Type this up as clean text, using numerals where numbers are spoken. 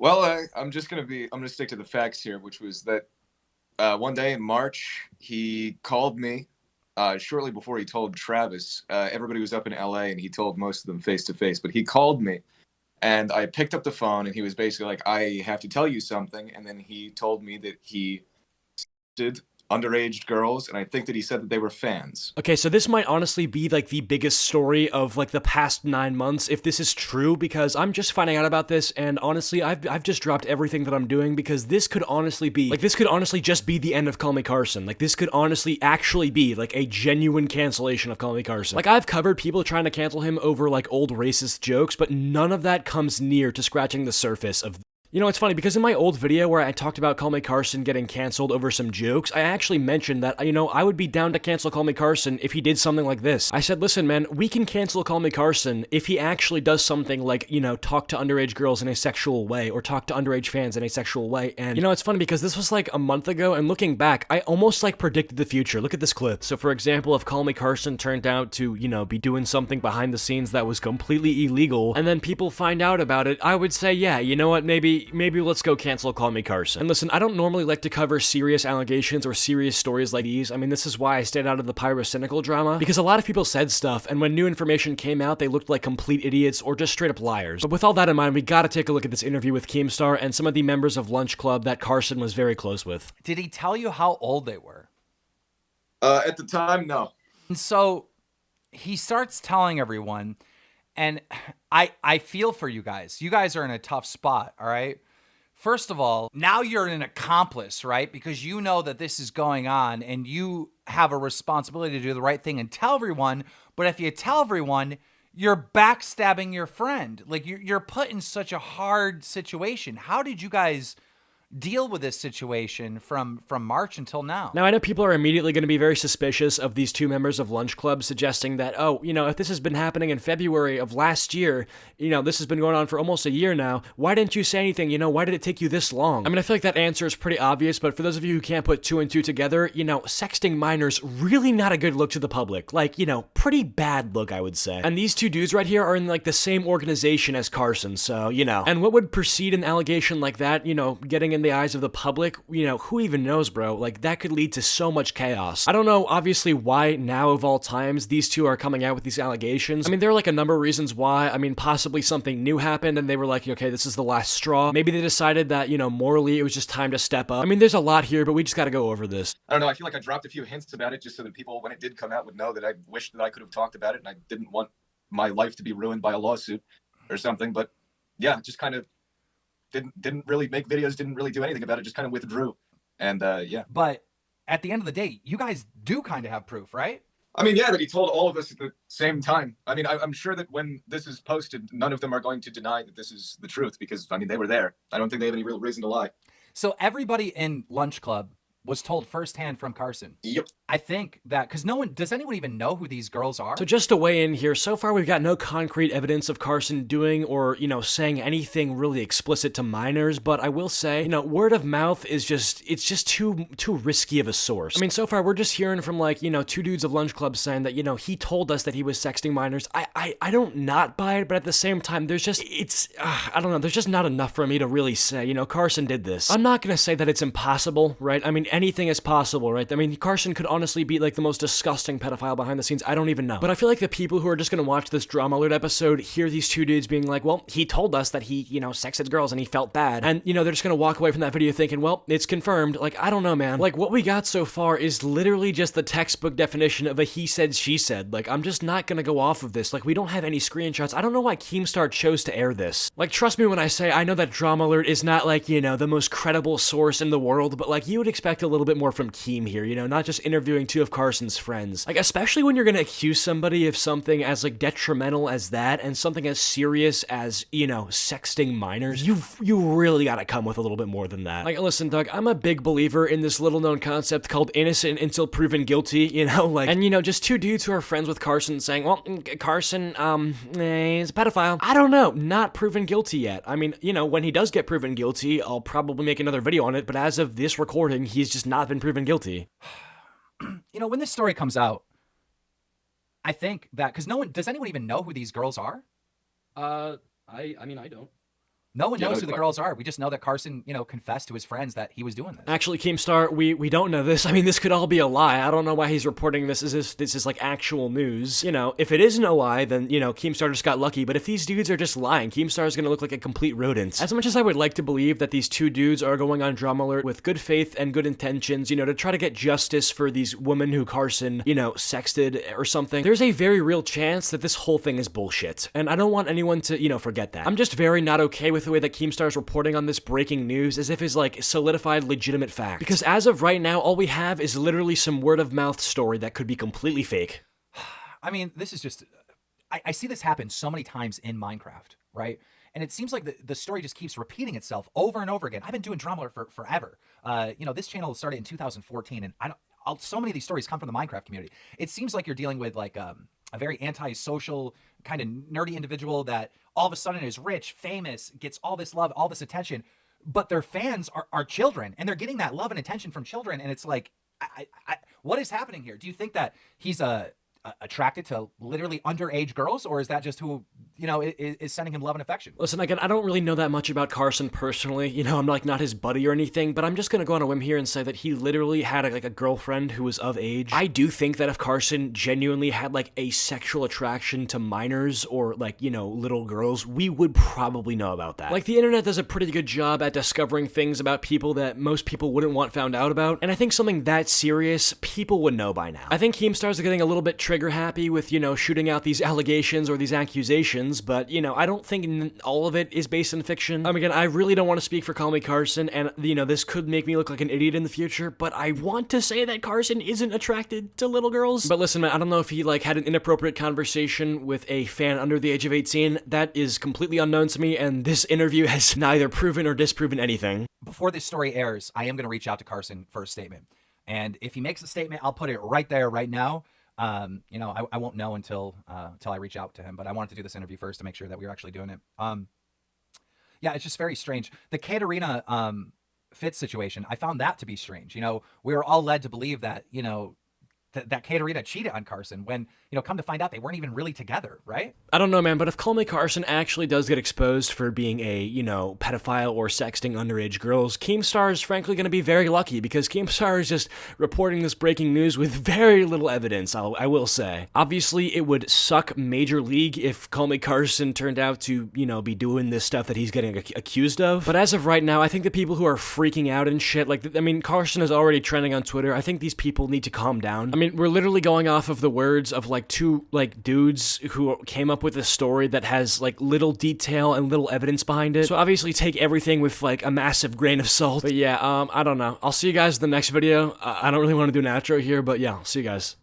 Well, I'm gonna stick to the facts here, which was that one day in March, he called me shortly before he told Travis. Everybody was up in LA, and he told most of them face to face. But he called me, and I picked up the phone, and he was basically like, "I have to tell you something." And then he told me that he did underage girls, and I think that he said that they were fans. Okay, so this might honestly be like the biggest story of like the past 9 months, if this is true, because I'm just finding out about this, and honestly, I've just dropped everything that I'm doing because this could honestly be like this could honestly just be the end of Call Me Carson. Like this could honestly actually be like a genuine cancellation of Call Me Carson. Like I've covered people trying to cancel him over like old racist jokes, but none of that comes near to scratching the surface of. You know, it's funny because in my old video where I talked about Call Me Carson getting canceled over some jokes, I actually mentioned that, I would be down to cancel Call Me Carson if he did something like this. I said, listen, man, we can cancel Call Me Carson if he actually does something like, talk to underage girls in a sexual way or talk to underage fans in a sexual way. And, it's funny because this was like a month ago, and looking back, I almost like predicted the future. Look at this clip. So, for example, if Call Me Carson turned out to, be doing something behind the scenes that was completely illegal, and then people find out about it, I would say, yeah, you know what, maybe let's go cancel Call Me Carson. And listen, I don't normally like to cover serious allegations or serious stories like these. I mean, this is why I stayed out of the pyrocynical drama, because a lot of people said stuff, and when new information came out, they looked like complete idiots or just straight up liars. But with all that in mind, we gotta take a look at this interview with Keemstar and some of the members of Lunch Club that Carson was very close with. Did he tell you how old they were? At the time, no. And so he starts telling everyone, and I feel for you guys. You guys are in a tough spot, all right? First of all, now you're an accomplice, right? Because you know that this is going on and you have a responsibility to do the right thing and tell everyone. But if you tell everyone, you're backstabbing your friend. Like you're put in such a hard situation. How did you guys deal with this situation from March until now? Now, I know people are immediately going to be very suspicious of these two members of Lunch Club suggesting that, oh, if this has been happening in February of last year, this has been going on for almost a year now, why didn't you say anything? Why did it take you this long? I mean, I feel like that answer is pretty obvious, but for those of you who can't put two and two together, sexting minors, really not a good look to the public. Like, pretty bad look, I would say. And these two dudes right here are in like the same organization as Carson, so, And what would precede an allegation like that, getting in the eyes of the public, who even knows, bro? Like, that could lead to so much chaos. I don't know, obviously, why now of all times these two are coming out with these allegations. I mean, there are like a number of reasons why. I mean, possibly something new happened and they were like, okay, this is the last straw. Maybe they decided that, morally it was just time to step up. I mean, there's a lot here, but we just gotta go over this. I don't know. I feel like I dropped a few hints about it just so that people, when it did come out, would know that I wished that I could have talked about it and I didn't want my life to be ruined by a lawsuit or something. But yeah, just kind of didn't really make videos, didn't really do anything about it, just kind of withdrew. And yeah. But at the end of the day, you guys do kind of have proof, right? I mean, yeah, that he told all of us at the same time. I mean, I'm sure that when this is posted, none of them are going to deny that this is the truth because, I mean, they were there. I don't think they have any real reason to lie. So everybody in Lunch Club was told firsthand from Carson. Yep. I think that, because does anyone even know who these girls are? So just to weigh in here, so far we've got no concrete evidence of Carson doing or, saying anything really explicit to minors, but I will say, word of mouth is it's just too risky of a source. I mean, so far we're just hearing from like, two dudes of Lunch Club saying that, he told us that he was sexting minors. I don't not buy it, but at the same time, there's just, I don't know, there's just not enough for me to really say, Carson did this. I'm not gonna say that it's impossible, right? I mean, anything is possible, right? I mean, Carson could honestly be like the most disgusting pedophile behind the scenes. I don't even know. But I feel like the people who are just gonna watch this drama alert episode hear these two dudes being like, well, he told us that he, sexted girls and he felt bad. And, they're just gonna walk away from that video thinking, well, it's confirmed. Like, I don't know, man. Like, what we got so far is literally just the textbook definition of a he said, she said. Like, I'm just not gonna go off of this. Like, we don't have any screenshots. I don't know why Keemstar chose to air this. Like, trust me when I say I know that drama alert is not like, the most credible source in the world, but like, you would expect a little bit more from Keem here, not just interviewing two of Carson's friends. Like, especially when you're gonna accuse somebody of something as like detrimental as that and something as serious as, sexting minors, you really gotta come with a little bit more than that. Like, listen, Doug, I'm a big believer in this little known concept called innocent until proven guilty, like, and just two dudes who are friends with Carson saying, well, Carson, he's a pedophile. I don't know, not proven guilty yet. I mean, when he does get proven guilty, I'll probably make another video on it, but as of this recording, he's just not been proven guilty. When this story comes out, I think that, because does anyone even know who these girls are? I mean, I don't. No one Yeah, knows no who the question. girls are. We just know that Carson, confessed to his friends that he was doing this. Actually, Keemstar, we don't know this. I mean, this could all be a lie. I don't know why he's reporting this as if this is like actual news. If it isn't a lie, then, Keemstar just got lucky. But if these dudes are just lying, Keemstar is going to look like a complete rodent. As much as I would like to believe that these two dudes are going on Drama Alert with good faith and good intentions, to try to get justice for these women who Carson, sexted or something, there's a very real chance that this whole thing is bullshit. And I don't want anyone to, forget that. I'm just very not okay with the way that Keemstar's reporting on this breaking news as if it's like solidified legitimate fact. Because as of right now, all we have is literally some word of mouth story that could be completely fake. I mean, this is just, I see this happen so many times in Minecraft, right? And it seems like the story just keeps repeating itself over and over again. I've been doing Drama Alert for forever. This channel started in 2014, and so many of these stories come from the Minecraft community. It seems like you're dealing with like a very antisocial, kind of nerdy individual that all of a sudden is rich, famous, gets all this love, all this attention, but their fans are children, and they're getting that love and attention from children. And it's like, what is happening here? Do you think that he's attracted to literally underage girls, or is that just who is sending him love and affection? Listen, again, I don't really know that much about Carson personally. I'm like not his buddy or anything, but I'm just gonna go on a whim here and say that he literally had a girlfriend who was of age. I do think that if Carson genuinely had like a sexual attraction to minors or like, little girls, we would probably know about that. Like the internet does a pretty good job at discovering things about people that most people wouldn't want found out about, and I think something that serious, people would know by now. I think Keemstars are getting a little bit trigger happy with, shooting out these allegations or these accusations, but, I don't think all of it is based in fiction. Again, I really don't want to speak for CallMeCarson, and, this could make me look like an idiot in the future, but I want to say that Carson isn't attracted to little girls. But listen, man, I don't know if he, had an inappropriate conversation with a fan under the age of 18. That is completely unknown to me, and this interview has neither proven or disproven anything. Before this story airs, I am going to reach out to Carson for a statement. And if he makes a statement, I'll put it right there, right now. I won't know until I reach out to him, but I wanted to do this interview first to make sure that we were actually doing it. Yeah, it's just very strange. The Katerina Fitz situation, I found that to be strange. We were all led to believe that, that Katerina cheated on Carson when, come to find out they weren't even really together, right? I don't know, man, but if CallMeCarson actually does get exposed for being a, pedophile or sexting underage girls, Keemstar is frankly going to be very lucky because Keemstar is just reporting this breaking news with very little evidence, I will say. Obviously, it would suck major league if CallMeCarson turned out to, be doing this stuff that he's getting accused of. But as of right now, I think the people who are freaking out and shit, Carson is already trending on Twitter. I think these people need to calm down. We're literally going off of the words of two dudes who came up with a story that has little detail and little evidence behind it. So obviously take everything with a massive grain of salt. But yeah, I don't know. I'll see you guys in the next video. I don't really want to do an outro here, but yeah, I'll see you guys.